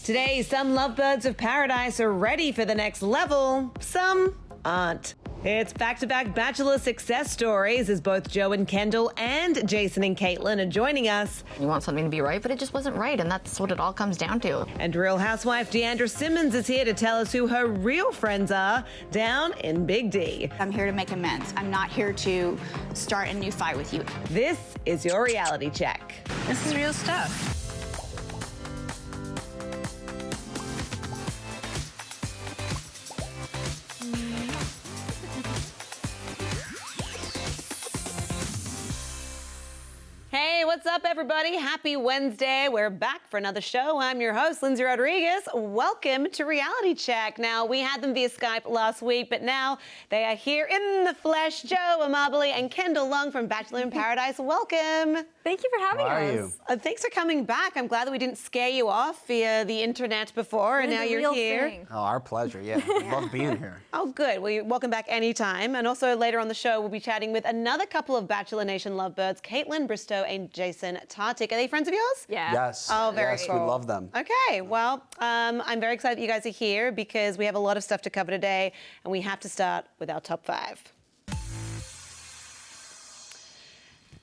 Today, some lovebirds of paradise are ready for the next level. Some aren't. It's back-to-back Bachelor success stories as both Joe and Kendall and Jason and Kaitlyn are joining us. You want something to be right, but it just wasn't right, and that's what it all comes down to. And Real Housewife D'Andra Simmons is here to tell us who her real friends are down in Big D. I'm here to make amends. I'm not here to start a new fight with you. This is your reality check. This is real stuff. Hey, what's up, everybody? Happy Wednesday. We're back for another show. I'm your host, Lyndsey Rodrigues. Welcome to Reality Check. Now, we had them via Skype last week, but now they are here in the flesh. Joe Amabile and Kendall Long from Bachelor in Paradise. Welcome. Thank you for having How are us. you? Thanks for coming back. I'm glad that we didn't scare you off via the internet before, and now you're here. Oh, our pleasure. Yeah, we love being here. Oh, good. Well, you're welcome back anytime. And also later on the show, we'll be chatting with another couple of Bachelor Nation lovebirds, Kaitlyn Bristowe and Jason Tartick. Are they friends of yours? Yeah. Yes. Oh, very yes, cool. we love them. Okay, well, I'm very excited that you guys are here because we have a lot of stuff to cover today, and we have to start with our top 5.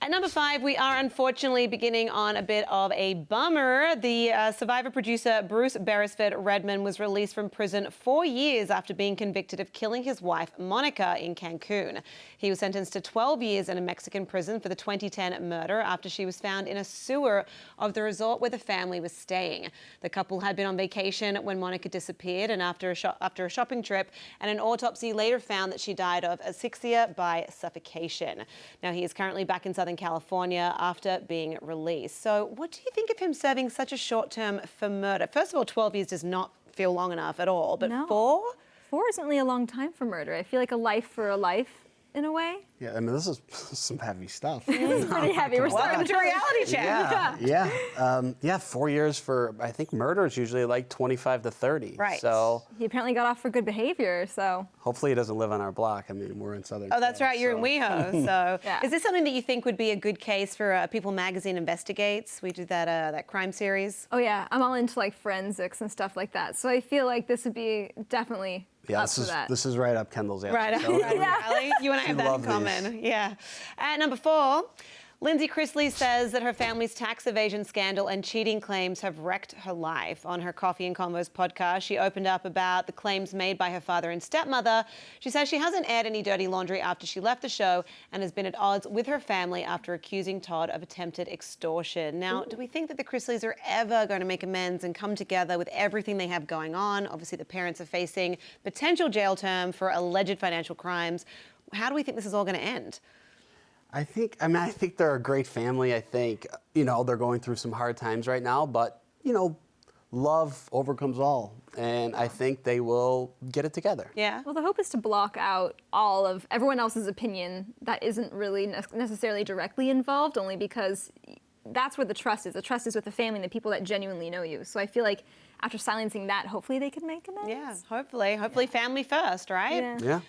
At number 5, we are unfortunately beginning on a bit of a bummer. The Survivor producer Bruce Beresford Redman was released from prison 4 years after being convicted of killing his wife, Monica, in Cancun. He was sentenced to 12 years in a Mexican prison for the 2010 murder after she was found in a sewer of the resort where the family was staying. The couple had been on vacation when Monica disappeared, and after a shopping trip, and an autopsy later found that she died of asphyxia by suffocation. Now, he is currently back in Southern California after being released. So what do you think of him serving such a short term for murder? First of all, 12 years does not feel long enough at all, but No. 4? 4 isn't really a long time for murder. I feel like a life for a life, in a way. Yeah, I mean, this is some heavy stuff. It's pretty heavy. We're starting Welcome to Reality Check. Yeah, 4 years for, I think murder is usually like 25 to 30. Right. So He apparently got off for good behavior, so. hopefully he doesn't live on our block. I mean, we're in Southern Oh, that's Cal, right. You're in so- WeHo. So, Yeah. is this something that you think would be a good case for People Magazine Investigates? We did that crime series. Oh yeah, I'm all into like forensics and stuff like that. So I feel like this would be definitely Yeah, up for that. this is right up Kendall's alley. Right, So- right, Allie. You and I have We that in love common. Yeah. At number 4, Lyndsey Chrisley says that her family's tax evasion scandal and cheating claims have wrecked her life. On her Coffee and Convos podcast, she opened up about the claims made by her father and stepmother. She says she hasn't aired any dirty laundry after she left the show and has been at odds with her family after accusing Todd of attempted extortion. Now, do we think that the Chrisleys are ever going to make amends and come together with everything they have going on? Obviously, the parents are facing potential jail term for alleged financial crimes. How do we think this is all going to end? I think they're a great family. I think, they're going through some hard times right now, but, love overcomes all. And I think they will get it together. Yeah. Well, the hope is to block out all of everyone else's opinion that isn't really necessarily directly involved, only because that's where the trust is. The trust is with the family and the people that genuinely know you. So I feel like after silencing that, hopefully they can make amends. Yeah, hopefully family first, right? Yeah.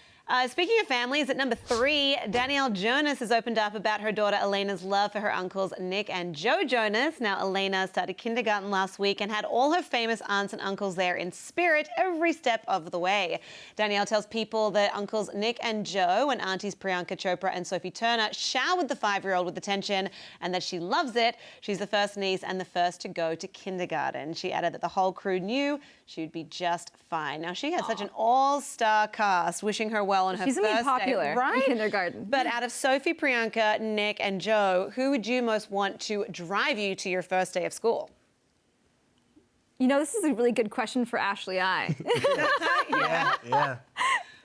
Speaking of families, at number 3, Danielle Jonas has opened up about her daughter Elena's love for her uncles Nick and Joe Jonas. Now, Elena started kindergarten last week and had all her famous aunts and uncles there in spirit every step of the way. Danielle tells People that uncles Nick and Joe and aunties Priyanka Chopra and Sophie Turner showered the 5-year-old with attention and that she loves it. She's the first niece and the first to go to kindergarten. She added that the whole crew knew she'd be just fine. Now, she had such an all-star cast wishing her well on her She's first gonna be popular day. in Right? kindergarten. But out of Sophie, Priyanka, Nick, and Joe, who would you most want to drive you to your first day of school? This is a really good question for Ashley I. Yeah.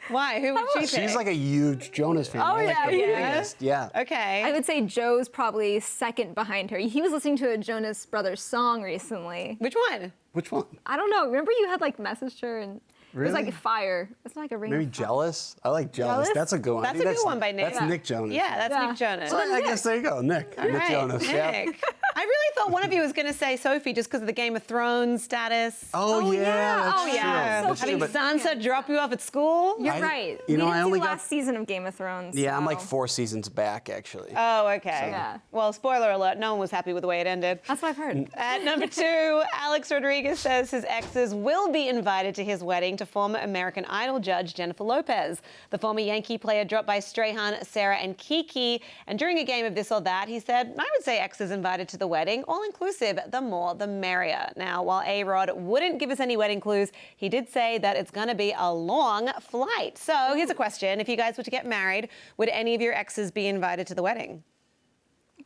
Why? Who would she pick? She's like a huge Jonas fan. Oh, They're like yeah, the yeah. biggest. Yeah. Okay. I would say Joe's probably second behind her. He was listening to a Jonas Brothers song recently. Which one? Which one? I don't know. Remember you had like messaged her and it was Really? like fire. It's not like a ring. Maybe of fire. Jealous? I like Jealous. Jealous? That's a good one. I That's think a good one by Nick. That's Nick Jonas. Yeah, that's Yeah. Nick Jonas. So I guess there you go, Nick. All Nick right, Jonas. Yeah. Nick. I really thought one of you was going to say Sophie just because of the Game of Thrones status. Oh, yeah. Oh, yeah. That's Having true, but- Sansa drop you off at school. You're I- right. you know, we I didn't only see got- last season of Game of Thrones. Yeah, I'm like so- 4 seasons back, actually. Oh, okay. Yeah. Well, spoiler alert, no one was happy with the way it ended. That's what I've heard. At number 2, Alex Rodriguez says his exes will be invited to his wedding to former American Idol judge Jennifer Lopez. The former Yankee player dropped by Strahan, Sarah, and Kiki. And during a game of this or that, he said, I would say exes invited to the wedding, all inclusive, the more the merrier. Now, while RHOD wouldn't give us any wedding clues, he did say that it's going to be a long flight. So here's a question. If you guys were to get married, would any of your exes be invited to the wedding?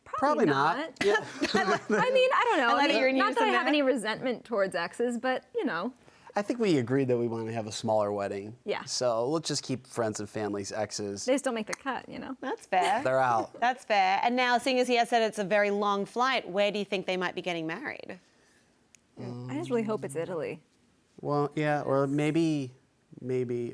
Probably not. Yeah. I mean, I don't know. I let I your mean, not news that I in have there. any resentment towards exes, but you know. I think we agreed that we want to have a smaller wedding. Yeah. So let's just keep friends and families, exes. They just don't make the cut, you know. That's fair. They're out. That's fair. And now, seeing as he has said it's a very long flight, where do you think they might be getting married? I just really hope it's Italy. Well, yeah, or maybe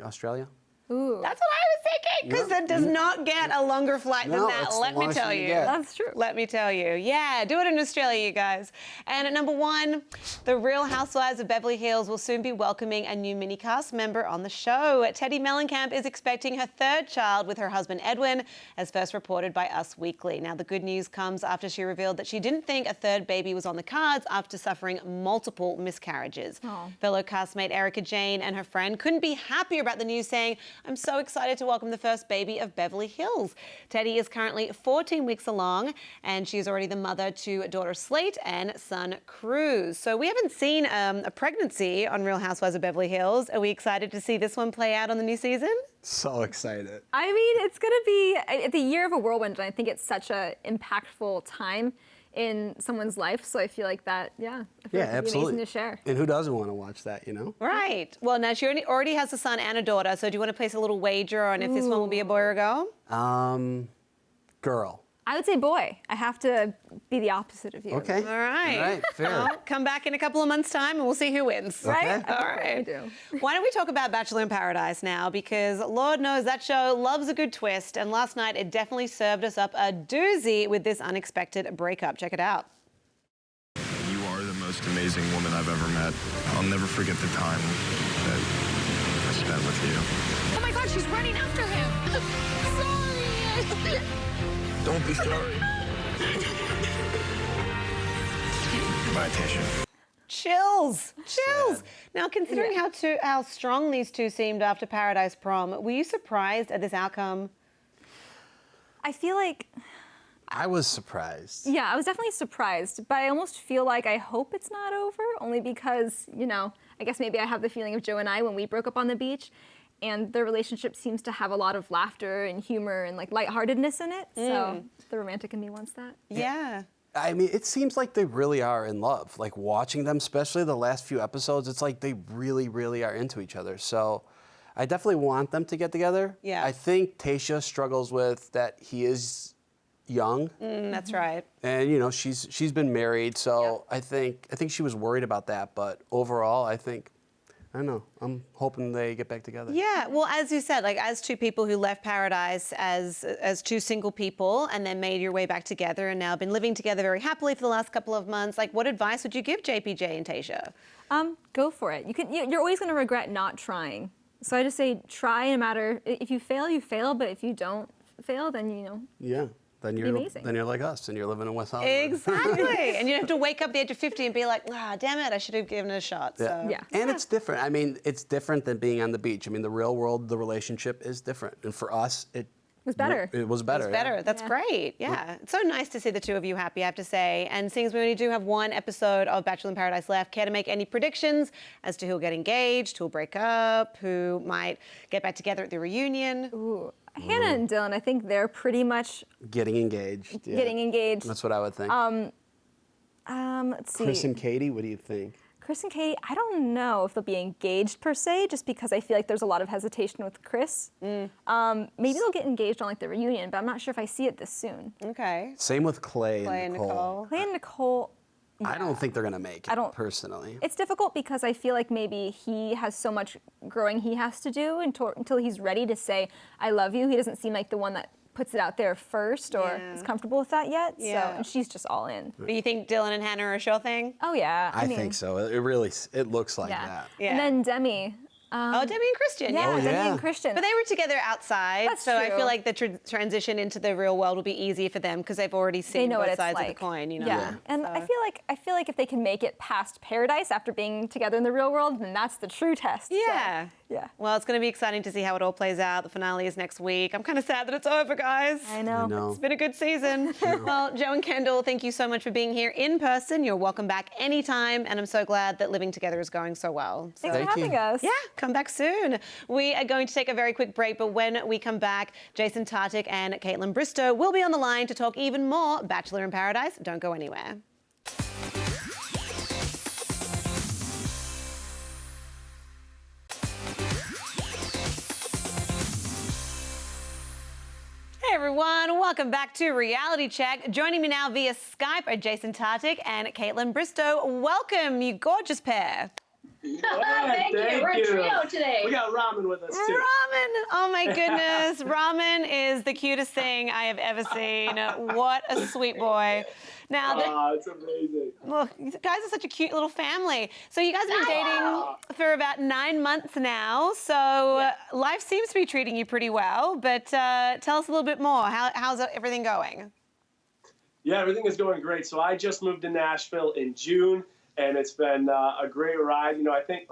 Australia. Ooh. That's what I was thinking, because it does not get a longer flight than No, that, it's the let me longest tell you you. get. That's true. Let me tell you. Yeah, do it in Australia, you guys. And at number 1, the Real Housewives of Beverly Hills will soon be welcoming a new mini cast member on the show. Teddy Mellencamp is expecting her 3rd child with her husband Edwin, as first reported by Us Weekly. Now, the good news comes after she revealed that she didn't think a 3rd baby was on the cards after suffering multiple miscarriages. Oh. Fellow castmate Erica Jane and her friend couldn't be happier about the news, saying, I'm so excited to welcome the first baby of Beverly Hills. Teddy is currently 14 weeks along, and she is already the mother to daughter Slate and son Cruz. So we haven't seen a pregnancy on Real Housewives of Beverly Hills. Are we excited to see this one play out on the new season? So excited. I mean, it's going to be the year of a whirlwind, and I think it's such a impactful time in someone's life. So I feel like that, yeah, I feel Yeah, like it'd be absolutely. amazing to share. And who doesn't want to watch that, you know? Right. Well, now she already has a son and a daughter, so do you want to place a little wager on if this one will be a boy or a girl? Girl. I would say boy. I have to be the opposite of you. Okay. All right. All right, fair. Well, come back in a couple of months' time and we'll see who wins. Right? Okay. All I right. do. Why don't we talk about Bachelor in Paradise now? Because Lord knows that show loves a good twist. And last night it definitely served us up a doozy with this unexpected breakup. Check it out. You are the most amazing woman I've ever met. I'll never forget the time that I spent with you. Oh my God, she's running after him. Sorry. Don't be sorry. Goodbye, Tasha. Chills. Chills. Sad. Now, considering how strong these two seemed after Paradise Prom, were you surprised at this outcome? I feel like, I was surprised. yeah, I was definitely surprised, but I almost feel like I hope it's not over, only because, you know, I guess maybe I have the feeling of Joe and I when we broke up on the beach, and their relationship seems to have a lot of laughter and humor and like lightheartedness in it. So the romantic in me wants that. Yeah. I mean, it seems like they really are in love. Like watching them, especially the last few episodes, it's like they really, really are into each other. So I definitely want them to get together. Yeah. I think Tasha struggles with that he is young. That's right. And you know, she's been married, so I think she was worried about that. But overall, I don't know. I'm hoping they get back together. Yeah, well, as you said, like as two people who left Paradise as two single people and then made your way back together and now been living together very happily for the last couple of months, like what advice would you give JPJ and Tasha? Go for it. You're always going to regret not trying. So I just say try, no matter, if you fail, you fail, but if you don't fail, then, you know. Yeah. Then amazing. you're like us, and you're living in West Hollywood. Exactly. And you have to wake up at the age of 50 and be like, damn it, I should have given it a shot. So. Yeah. And it's different. I mean, it's different than being on the beach. I mean, the real world, the relationship is different. And for us, it was better. It was better. It's better. Yeah. That's great. Yeah. It's so nice to see the two of you happy, I have to say. And seeing as we only do have one episode of Bachelor in Paradise left, care to make any predictions as to who'll get engaged, who'll break up, who might get back together at the reunion? Ooh. Hannah and Dylan, I think they're pretty much Getting engaged. Yeah. getting engaged. That's what I would think. Let's see. Chris and Katie, what do you think? Chris and Katie, I don't know if they'll be engaged per se, just because I feel like there's a lot of hesitation with Chris. Maybe they'll get engaged on like the reunion, but I'm not sure if I see it this soon. Okay. Same with Clay and Nicole. Clay and Nicole, I don't think they're going to make it, I don't- personally. it's difficult because I feel like maybe he has so much growing he has to do until he's ready to say, I love you. He doesn't seem like the one that puts it out there first or Yeah. is comfortable with that yet. Yeah. So, and she's just all in. But you think Dylan and Hannah are a sure thing? Oh yeah. I mean, think so. It looks like Yeah. that. Yeah. And then Demi. Oh, Demi and Christian. Yeah, Oh, Demi yeah. and Christian. But they were together outside, That's so I true. feel like the transition into the real world will be easy for them because they've already they seen know what both it's sides like. of the coin, you know. Yeah. And So- I feel like if they can make it past Paradise after being together in the real world, then that's the true test. So, Yeah. yeah. Well, it's going to be exciting to see how it all plays out. The finale is next week. I'm kind of sad that it's over, guys. I know. I know. It's been a good season. Well, Joe and Kendall, thank you so much for being here in person. You're welcome back anytime, and I'm so glad that living together is going so well. So, Thanks for Thank you. having us. yeah, come back soon. We are going to take a very quick break, but when we come back, Jason Tartick and Kaitlyn Bristowe will be on the line to talk even more Bachelor in Paradise. Don't go anywhere. Hey everyone, welcome back to Reality Check. Joining me now via Skype are Jason Tartick and Kaitlyn Bristowe. Welcome, you gorgeous pair. Thank you. We're a trio today. We got ramen with us too. Ramen! Oh my goodness. Ramen is the cutest thing I have ever seen. What a sweet boy. Now, It's amazing. look, you guys are such a cute little family. So you guys have been dating for about 9 months now. So life seems to be treating you pretty well. But tell us a little bit more. How's everything going? Yeah, everything is going great. So I just moved to Nashville in June, and it's been a great ride. You know, I think,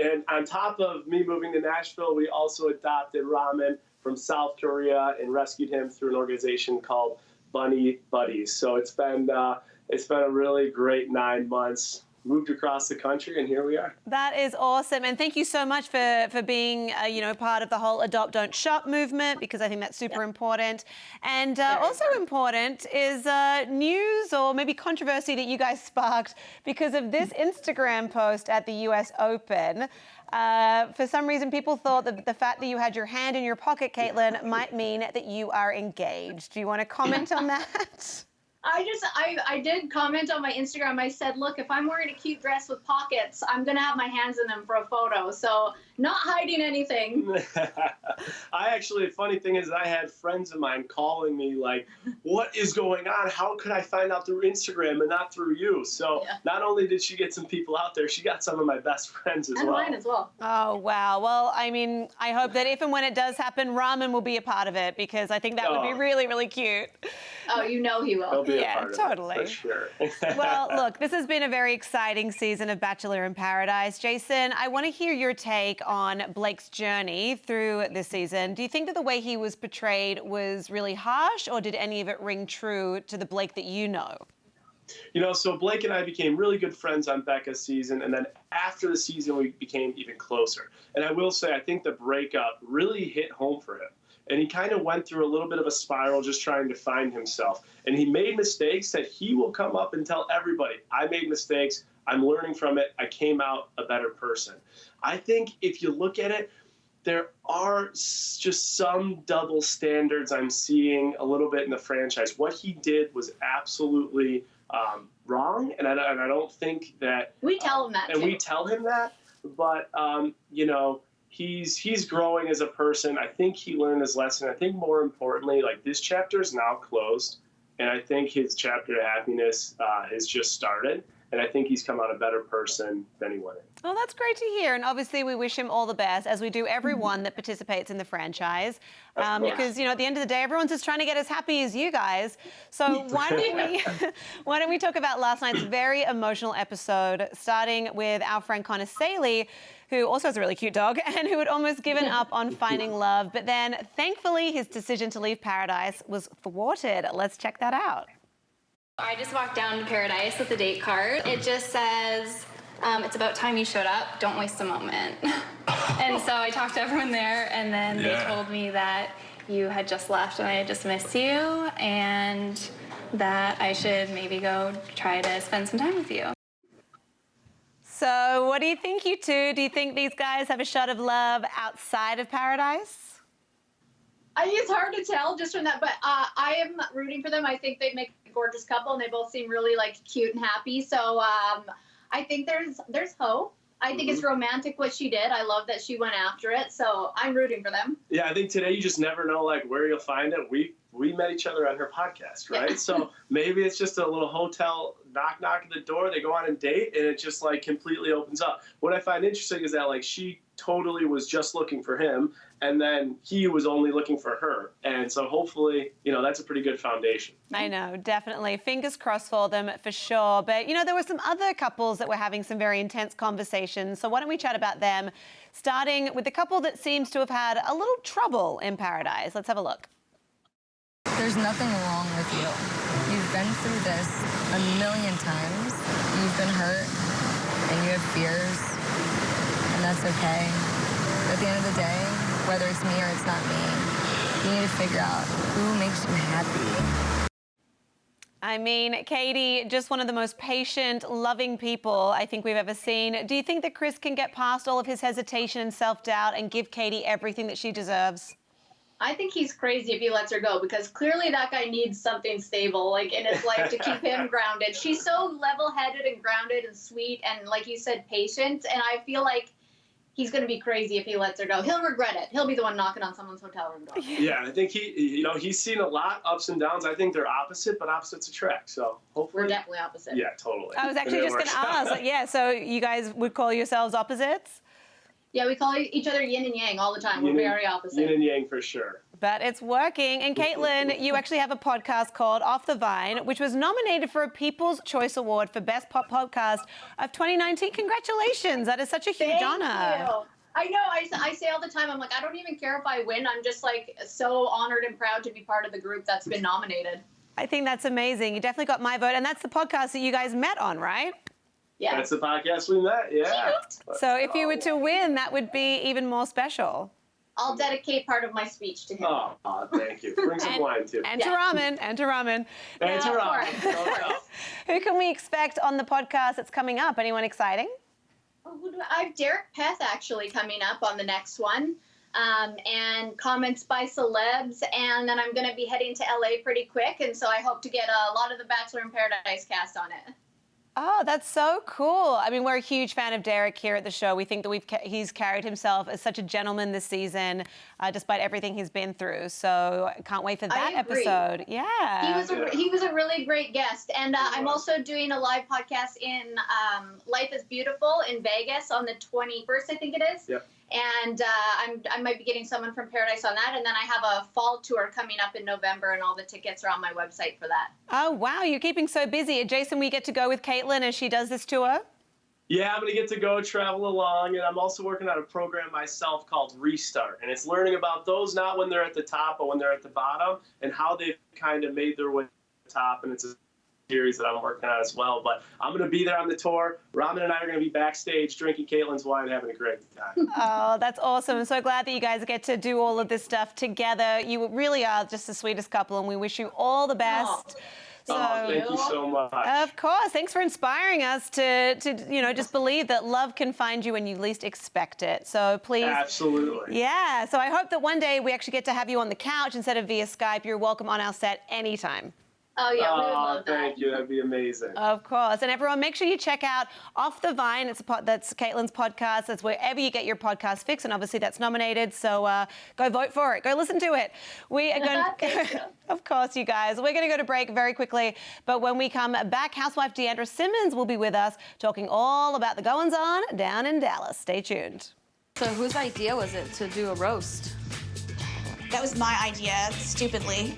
and on top of me moving to Nashville, we also adopted Ramen from South Korea and rescued him through an organization called Bunny Buddies. So it's been a really great 9 months. Moved across the country, and here we are. That is awesome, and thank you so much for being part of the whole Adopt Don't Shop movement, because I think that's super important. And also important is news or maybe controversy that you guys sparked because of this Instagram post at the US Open. For some reason, people thought that the fact that you had your hand in your pocket, Kaitlyn, might mean that you are engaged. Do you want to comment on that? I did comment on my Instagram. I said, look, if I'm wearing a cute dress with pockets, I'm going to have my hands in them for a photo. So not hiding anything. The funny thing is I had friends of mine calling me like, what is going on? How could I find out through Instagram and not through you? So not only did she get some people out there, she got some of my best friends as well. And mine as well. Oh, wow. Well, I mean, I hope that if and when it does happen, Ramen will be a part of it, because I think that would be really, really cute. Oh, you know he will. He'll be Yeah, a part totally. of it, for sure. Well, look, this has been a very exciting season of Bachelor in Paradise. Jason, I want to hear your take on Blake's journey through this season. Do you think that the way he was portrayed was really harsh, or did any of it ring true to the Blake that you know? You know, so Blake and I became really good friends on Becca's season, and then after the season, we became even closer. And I will say, I think the breakup really hit home for him. And he kind of went through a little bit of a spiral just trying to find himself. And he made mistakes that he will come up and tell everybody, I made mistakes, I'm learning from it, I came out a better person. I think if you look at it, there are just some double standards I'm seeing a little bit in the franchise. What he did was absolutely wrong, and I don't think that... We tell him that, and too. we tell him that, but, you know, he's growing as a person. I think he learned his lesson. I think more importantly, like, this chapter is now closed, and I think his chapter to happiness has just started, and I think he's come out a better person than he went in. Well, that's great to hear. And obviously, we wish him all the best, as we do everyone that participates in the franchise. Because, you know, at the end of the day, everyone's just trying to get as happy as you guys. So why don't we talk about last night's very emotional episode, starting with our friend Connor Saley, who also has a really cute dog, and who had almost given up on finding love. But then, thankfully, his decision to leave Paradise was thwarted. Let's check that out. I just walked down to Paradise with a date card. It just says, it's about time you showed up, don't waste a moment. And so I talked to everyone there, and then they told me that you had just left and I had just missed you, and that I should maybe go try to spend some time with you. So what do you think, you two? Do you think these guys have a shot of love outside of Paradise? It's hard to tell just from that, but I am rooting for them. I think they make a gorgeous couple, and they both seem really like cute and happy. So I think there's hope. I think it's romantic what she did. I love that she went after it. So I'm rooting for them. Yeah, I think today you just never know like where you'll find it. We met each other on her podcast, right? Yeah. So maybe it's just a little hotel knock at the door. They go on a date and it just like completely opens up. What I find interesting is that like she totally was just looking for him and then he was only looking for her. And so hopefully, that's a pretty good foundation. I know, definitely. Fingers crossed for them for sure. But, there were some other couples that were having some very intense conversations. So why don't we chat about them, starting with the couple that seems to have had a little trouble in paradise. Let's have a look. There's nothing wrong with you. You've been through this a million times. You've been hurt and you have fears, and that's okay. But at the end of the day, whether it's me or it's not me, you need to figure out who makes you happy. I mean, Katie, just one of the most patient, loving people I think we've ever seen. Do you think that Chris can get past all of his hesitation and self-doubt and give Katie everything that she deserves? I think he's crazy if he lets her go, because clearly that guy needs something stable, like in his life, to keep him grounded. She's so level-headed and grounded and sweet and, like you said, patient. And I feel like he's going to be crazy if he lets her go. He'll regret it. He'll be the one knocking on someone's hotel room door. Yeah, I think he's seen a lot ups and downs. I think they're opposite, but opposites attract. So hopefully. We're definitely opposite. Yeah, totally. I was actually just going to ask. Yeah, so you guys would call yourselves opposites? Yeah, we call each other yin and yang all the time. We're very opposite. Yin and yang for sure. But it's working. And Kaitlyn, you actually have a podcast called Off the Vine, which was nominated for a People's Choice Award for Best Pop Podcast of 2019. Congratulations. That is such a huge honor. Thank you. I know. I say all the time, I'm like, I don't even care if I win. I'm just like so honored and proud to be part of the group that's been nominated. I think that's amazing. You definitely got my vote. And that's the podcast that you guys met on, right? Yeah. That's the podcast we met, yeah. So if you were to win, that would be even more special. I'll dedicate part of my speech to him. Oh, thank you. Bring some wine, too. And to ramen. And to ramen. And to ramen. Who can we expect on the podcast that's coming up? Anyone exciting? I have Derek Peth actually coming up on the next one. And comments by celebs. And then I'm going to be heading to LA pretty quick. And so I hope to get a lot of the Bachelor in Paradise cast on it. Oh, that's so cool. I mean, we're a huge fan of Derek here at the show. We think that he's carried himself as such a gentleman this season, despite everything he's been through. So I can't wait for that episode. Yeah. He was a really great guest. And I'm also doing a live podcast in Life is Beautiful in Vegas on the 21st, I think it is. Yep. And I might be getting someone from Paradise on that. And then I have a fall tour coming up in November, and all the tickets are on my website for that. Oh, wow. You're keeping so busy. Jason, we get to go with Kaitlyn as she does this tour? Yeah, I'm going to get to go travel along, and I'm also working on a program myself called Restart. And it's learning about those, not when they're at the top, but when they're at the bottom, and how they've kind of made their way to the top. And it's a series that I'm working on as well. But I'm going to be there on the tour. Ramen and I are going to be backstage drinking Kaitlyn's wine, having a great time. Oh, that's awesome. I'm so glad that you guys get to do all of this stuff together. You really are just the sweetest couple, and we wish you all the best. So, thank you so much. Of course. Thanks for inspiring us to just believe that love can find you when you least expect it. So please. Absolutely. Yeah. So I hope that one day we actually get to have you on the couch instead of via Skype. You're welcome on our set anytime. Oh, yeah, we would love that. Thank you. That'd be amazing. Of course. And everyone, make sure you check out Off the Vine. That's Kaitlyn's podcast. That's wherever you get your podcast fix. And obviously that's nominated. So go vote for it. Go listen to it. We are going of course, you guys. We're going to go to break very quickly. But when we come back, housewife D'Andra Simmons will be with us talking all about the goings-on down in Dallas. Stay tuned. So whose idea was it to do a roast? That was my idea, stupidly.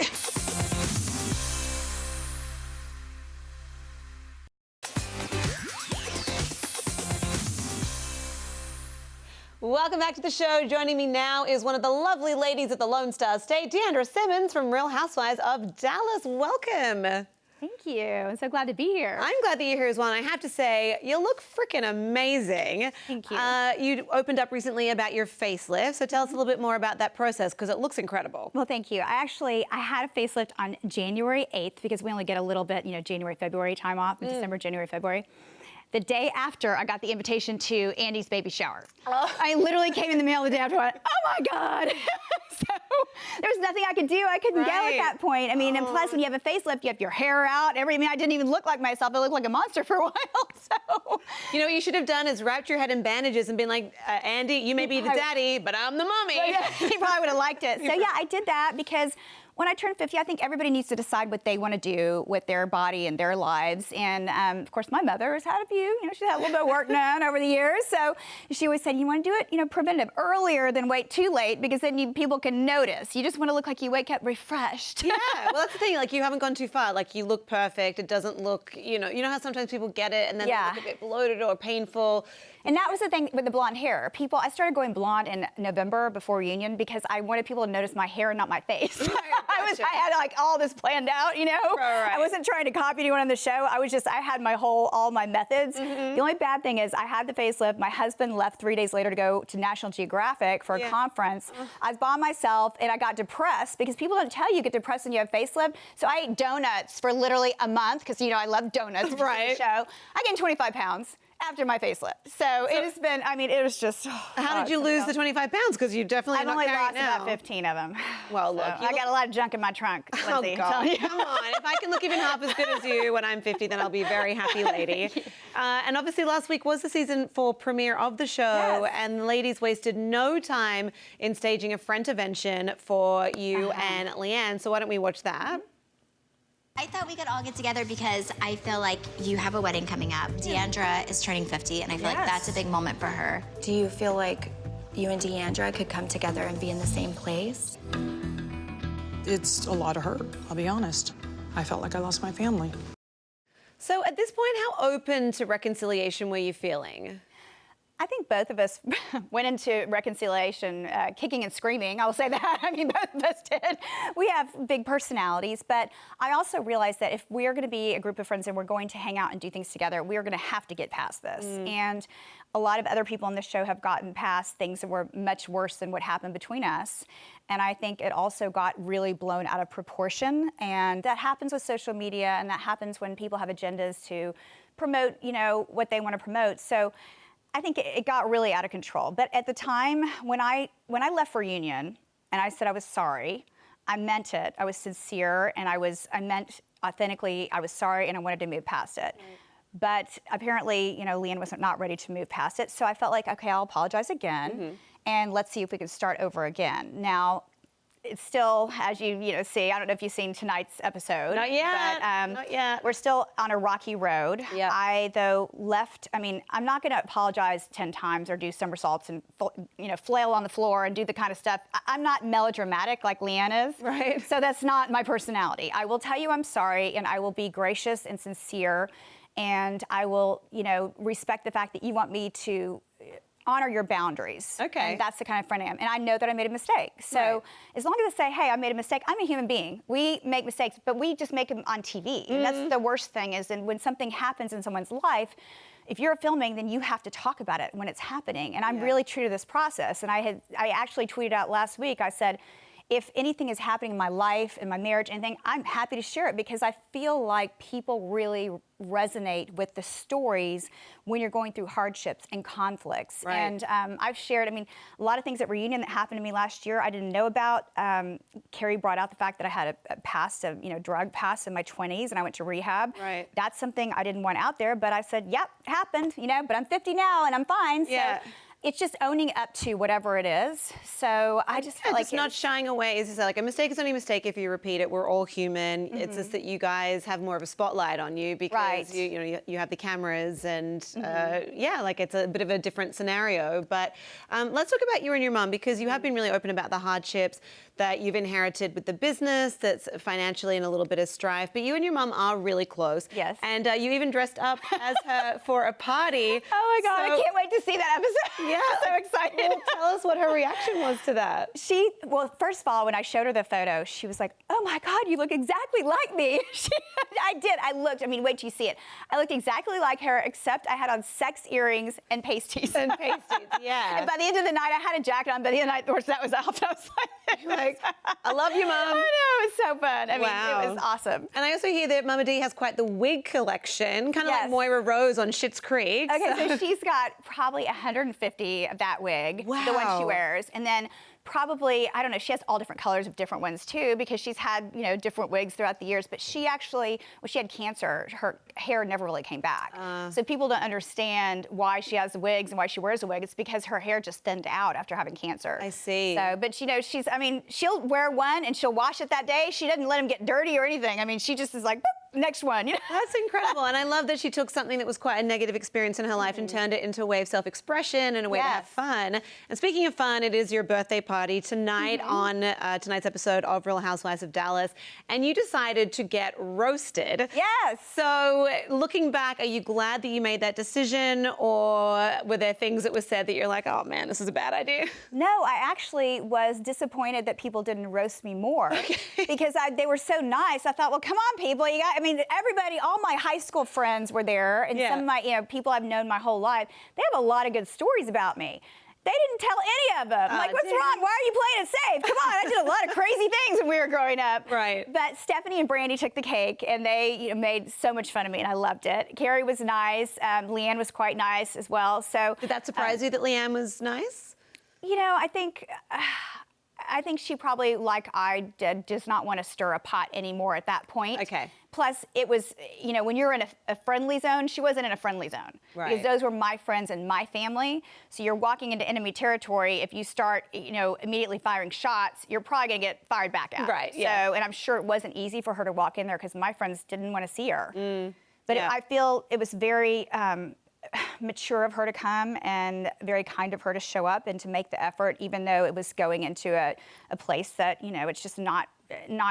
Welcome back to the show. Joining me now is one of the lovely ladies at the Lone Star State, D'Andra Simmons from Real Housewives of Dallas. Welcome. Thank you. I'm so glad to be here. I'm glad that you're here as well. And I have to say, you look freaking amazing. Thank you. You opened up recently about your facelift. So tell us a little bit more about that process, because it looks incredible. Well, thank you. I had a facelift on January 8th, because we only get a little bit, January, February time off, December, January, February. The day after, I got the invitation to Andy's baby shower. I literally came in the mail the day after, went, oh my God. So there was nothing I could do. I couldn't go at that point. I mean, and plus when you have a facelift, you have your hair out. I mean, I didn't even look like myself. I looked like a monster for a while. So, you know what you should have done is wrapped your head in bandages and been like, Andy, you may be the daddy, but I'm the mommy. Well, yeah, he probably would have liked it. So yeah, I did that because when I turned 50, I think everybody needs to decide what they want to do with their body and their lives. And of course, my mother has had a few, she's had a little bit of work done over the years. So she always said, you want to do it, preventive earlier than wait too late, because then people can notice. You just want to look like you wake up refreshed. Yeah, well, that's the thing. Like, you haven't gone too far. Like, you look perfect. It doesn't look, you know how sometimes people get it and then they look a bit bloated or painful. And that was the thing with the blonde hair. I started going blonde in November before reunion because I wanted people to notice my hair and not my face. Right, gotcha. I had like all this planned out, Right. I wasn't trying to copy anyone on the show. I had all my methods. The only bad thing is I had the facelift. My husband left 3 days later to go to National Geographic for a conference. I was by myself and I got depressed because people don't tell you get depressed when you have facelift. So I ate donuts for literally a month because, I love donuts for the show. I gained 25 pounds after my facelift. So it has been, it was just... How did you lose the 25 pounds? Because you definitely I've only lost about 15 of them. Well, look. I got a lot of junk in my trunk, Lyndsey. Oh, God. Come on. If I can look even half as good as you when I'm 50, then I'll be a very happy lady. And obviously last week was the season 4 premiere of the show, and the ladies wasted no time in staging a friend-intervention for you and Leanne. So why don't we watch that? I thought we could all get together because I feel like you have a wedding coming up. D'Andra is turning 50, and I feel like that's a big moment for her. Do you feel like you and D'Andra could come together and be in the same place? It's a lot of hurt, I'll be honest. I felt like I lost my family. So at this point, how open to reconciliation were you feeling? I think both of us went into reconciliation kicking and screaming. I'll say that. Both of us did. We have big personalities, but I also realized that if we're going to be a group of friends and we're going to hang out and do things together, we're going to have to get past this. And a lot of other people on the show have gotten past things that were much worse than what happened between us. And I think it also got really blown out of proportion. And that happens with social media, and that happens when people have agendas to promote, what they want to promote. So I think it got really out of control. But at the time, when I left for reunion and I said I was sorry, I meant it. I was sincere, and I meant authentically I was sorry, and I wanted to move past it. But apparently, Leanne was not ready to move past it. So I felt like, okay, I'll apologize again, and let's see if we can start over again. Now, it's still, as you see, I don't know if you've seen tonight's episode. Not yet. But, not yet. We're still on a rocky road. Yeah. I, though, left, I'm not going to apologize 10 times or do somersaults and, flail on the floor and do the kind of stuff. I'm not melodramatic like Leanne is. Right. So that's not my personality. I will tell you I'm sorry, and I will be gracious and sincere, and I will, respect the fact that you want me to honor your boundaries. Okay. And that's the kind of friend I am. And I know that I made a mistake. So as long as I say, hey, I made a mistake, I'm a human being. We make mistakes, but we just make them on TV. And that's the worst thing is, and when something happens in someone's life, if you're filming, then you have to talk about it when it's happening. And I'm really true to this process. And I actually tweeted out last week, I said, if anything is happening in my life, in my marriage, anything, I'm happy to share it because I feel like people really resonate with the stories when you're going through hardships and conflicts. Right. And I've shared, a lot of things at reunion that happened to me last year I didn't know about. Carrie brought out the fact that I had a past, drug past in my 20s, and I went to rehab. Right. That's something I didn't want out there, but I said, yep, happened, but I'm 50 now and I'm fine. Yeah. So it's just owning up to whatever it is. So I just feel like it's not shying away. It's just like a mistake is only a mistake if you repeat it. We're all human. It's just that you guys have more of a spotlight on you because you have the cameras and it's a bit of a different scenario. But let's talk about you and your mum, because you have been really open about the hardships that you've inherited with the business that's financially in a little bit of strife. But you and your mum are really close. Yes. And you even dressed up as her for a party. Oh my God, I can't wait to see that episode. Yeah. I'm so excited. Well, tell us what her reaction was to that. Well, first of all, when I showed her the photo, she was like, oh my God, you look exactly like me. I did. Wait till you see it. I looked exactly like her, except I had on sex earrings and pasties. And yeah. And by the end of the night, I had a jacket on. By the end of the night, of course, that was off. And I was like, I love you, Mum. I know, it was so fun. It was awesome. And I also hear that Mama D has quite the wig collection, kind of like Moira Rose on Schitt's Creek. Okay, so she's got probably 150 of that wig, the one she wears. And then probably, I don't know, she has all different colors of different ones too, because she's had, you know, different wigs throughout the years, but she actually, when she had cancer, her hair never really came back. So people don't understand why she has the wigs and why she wears a wig. It's because her hair just thinned out after having cancer. I see. So, but you know, she'll wear one and she'll wash it that day. She doesn't let them get dirty or anything. I mean, she just is like, boop, next one. You know? That's incredible. And I love that she took something that was quite a negative experience in her life and turned it into a way of self-expression and a way to have fun. And speaking of fun, it is your birthday party tonight on tonight's episode of Real Housewives of Dallas. And you decided to get roasted. Yes. So looking back, are you glad that you made that decision, or were there things that were said that you're like, oh man, this is a bad idea? No, I actually was disappointed that people didn't roast me more because they were so nice. I thought, well, come on, people. I mean, everybody, all my high school friends were there, and some of my, you know, people I've known my whole life. They have a lot of good stories about me. They didn't tell any of them. I'm like, what's wrong? Why are you playing it safe? Come on, I did a lot of crazy things when we were growing up. Right. But Stephanie and Brandy took the cake, and they, you know, made so much fun of me, and I loved it. Carrie was nice. Leanne was quite nice as well. So did that surprise you that Leanne was nice? You know, I think she probably, like I did, does not want to stir a pot anymore at that point. Okay. Plus, it was, you know, when you're in a friendly zone, she wasn't in a friendly zone. Right. Because those were my friends and my family. So you're walking into enemy territory. If you start, you know, immediately firing shots, you're probably going to get fired back at. Right, So, and I'm sure it wasn't easy for her to walk in there because my friends didn't want to see her. But I feel it was very mature of her to come and very kind of her to show up and to make the effort, even though it was going into a place that, you know, it's just not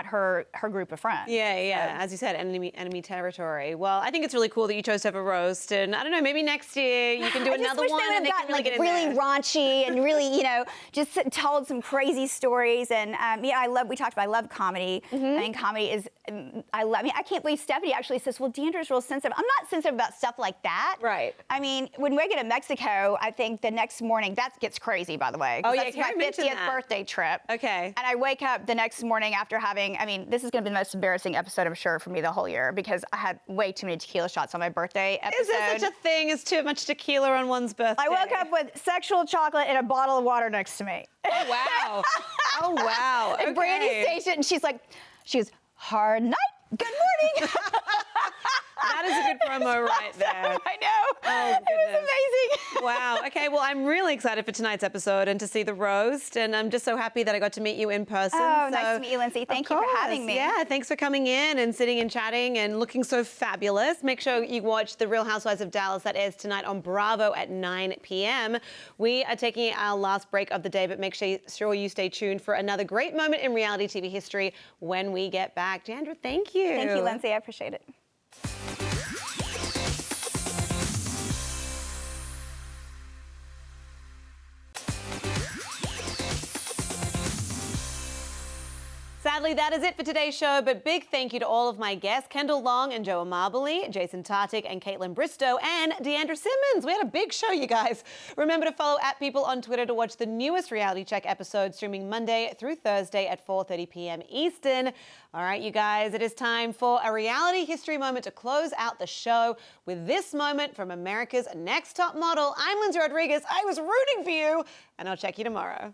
her group of friends. Yeah. As you said, enemy territory. Well, I think it's really cool that you chose to have a roast, and I don't know, maybe next year you can do another one and they can really get in really there. raunchy and really, you know, just told some crazy stories. And I love comedy. I mean, comedy is, I can't believe Stephanie actually says, well, D'Andra's real sensitive. I'm not sensitive about stuff like that. Right. I mean, when we get to Mexico, I think the next morning, that gets crazy, by the way. Oh, yeah, that's my 50th birthday trip. Okay. And I wake up the next morning after having, I mean, this is going to be the most embarrassing episode, I'm sure, for me the whole year, because I had way too many tequila shots on my birthday episode. Is there such a thing as too much tequila on one's birthday? I woke up with sexual chocolate and a bottle of water next to me. Oh, wow. Oh, wow. And Brandy staged it, and she was, hard night, good morning. That is a good promo right there. I know. Oh, it was amazing. Wow. Okay, well, I'm really excited for tonight's episode and to see the roast, and I'm just so happy that I got to meet you in person. Oh, nice to meet you, Lyndsey. Thank you for having me. Yeah, thanks for coming in and sitting and chatting and looking so fabulous. Make sure you watch The Real Housewives of Dallas. That airs tonight on Bravo at 9 p.m. We are taking our last break of the day, but make sure you stay tuned for another great moment in reality TV history when we get back. D'Andra, thank you. Thank you, Lyndsey. I appreciate it. Sadly, that is it for today's show, but big thank you to all of my guests, Kendall Long and Joe Amabile, Jason Tartick and Kaitlyn Bristowe, and D'Andra Simmons. We had a big show, you guys. Remember to follow @People on Twitter to watch the newest Reality Check episode, streaming Monday through Thursday at 4:30 p.m. Eastern. All right, you guys, it is time for a reality history moment to close out the show with this moment from America's Next Top Model. I'm Lyndsey Rodrigues. I was rooting for you, and I'll check you tomorrow.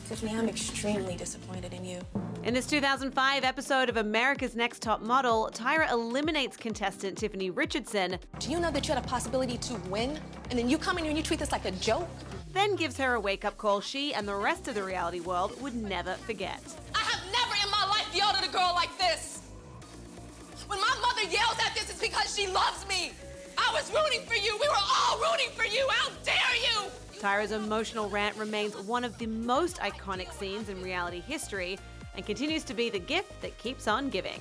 Tiffany, I'm extremely disappointed in you. In this 2005 episode of America's Next Top Model, Tyra eliminates contestant Tiffany Richardson. Do you know that you had a possibility to win? And then you come in here and you treat this like a joke? Then gives her a wake-up call she and the rest of the reality world would never forget. I have never in my life yelled at a girl like this. When my mother yells at this, it's because she loves me. I was rooting for you. We were all rooting for you. How dare you? Tyra's emotional rant remains one of the most iconic scenes in reality history and continues to be the gift that keeps on giving.